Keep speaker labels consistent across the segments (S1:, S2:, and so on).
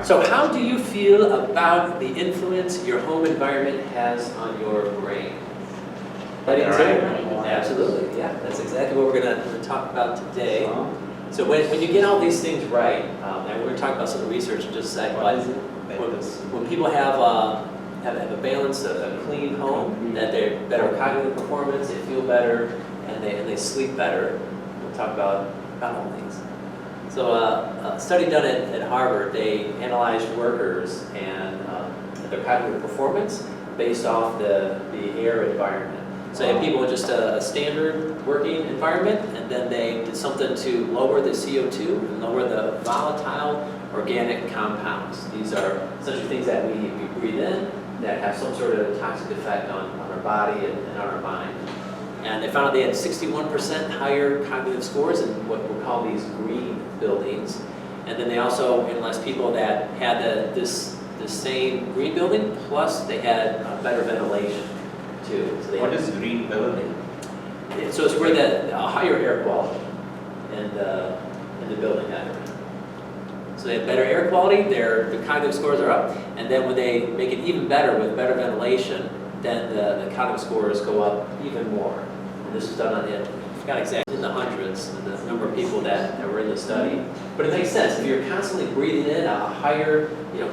S1: So how do you feel about the influence your home environment has on your brain? Absolutely, yeah. That's exactly what we're going to talk about today. So when you get all these things right, and we're going to talk about some of the research in just a second, but when people have a balanced, a clean home, that they're better cognitive performance, they feel better, and they sleep better. We'll talk about all these. So a study done at Harvard, they analyzed workers and their cognitive performance based off the air environment. So they had people in just a standard working environment, and then they did something to lower the CO2 and lower the volatile organic compounds. These are essentially things that we breathe in that have some sort of toxic effect on our body and on our mind. And they found out they had 61% higher cognitive scores in what we'll call these green buildings. And then they also analyzed people that had the same green building, plus they had better ventilation too. So
S2: what is green building?
S1: So it's where a higher air quality in the building that they're in. So they have better air quality, their cognitive scores are up, and then when they make it even better with better ventilation, then the cognitive scores go up even more. And this was done on I forgot exactly, in the hundreds, the number of people that were in the study. But it makes sense. If you're constantly breathing in a higher,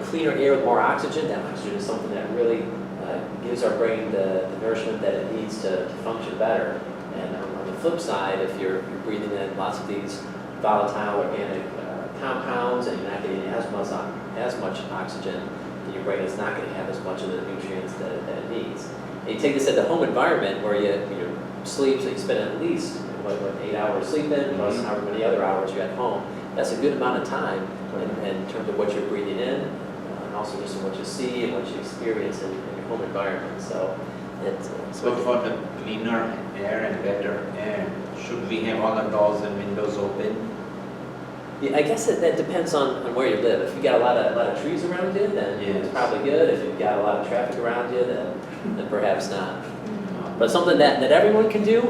S1: cleaner air with more oxygen, that oxygen is something that really gives our brain the nourishment that it needs to function better. And on the flip side, if you're breathing in lots of these volatile organic compounds and you're not getting as much oxygen, then your brain is not going to have as much of the nutrients that it needs. And you take this at the home environment where you sleep, so you spend at least 8 hours sleeping, plus however many other hours you're at home. That's a good amount of time in terms of what you're breathing in, and also just in what you see and what you experience in your home environment. So
S2: for the cleaner air and better air, should we have all the doors and windows open?
S1: Yeah, I guess that depends on where you live. If you've got a lot of trees around you, then it's probably good. If you've got a lot of traffic around you, then perhaps not. But something that everyone can do,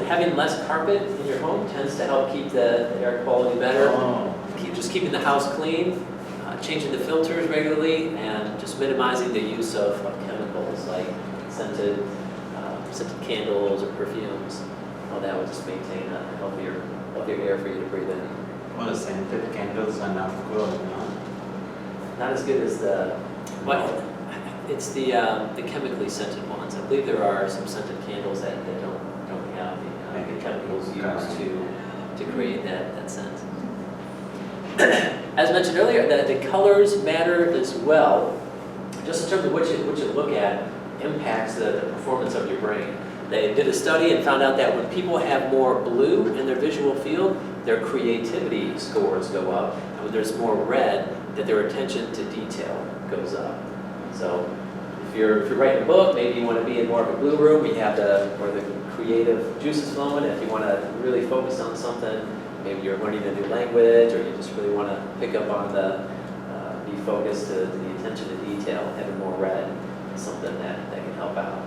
S1: having less carpet in your home tends to help keep the air quality better. Just keeping the house clean, changing the filters regularly, and just minimizing the use of chemicals like scented candles or perfumes. All that would just maintain a healthier air for you to breathe in.
S2: Well, the scented candles are not good, no?
S1: Not as good as it's the chemically scented ones. I believe there are some scented candles that don't have the chemicals used to create that scent. As mentioned earlier, the colors matter as well. Just in terms of what you look at impacts the performance of your brain. They did a study and found out that when people have more blue in their visual field, their creativity scores go up. And when there's more red, that their attention to detail goes up. So if you're writing a book, maybe you want to be in more of a blue room, you have where the creative juices flowing. If you want to really focus on something, maybe you're learning a new language, or you just really want to pick up on be focused to the attention to detail, having more red is something that can help out.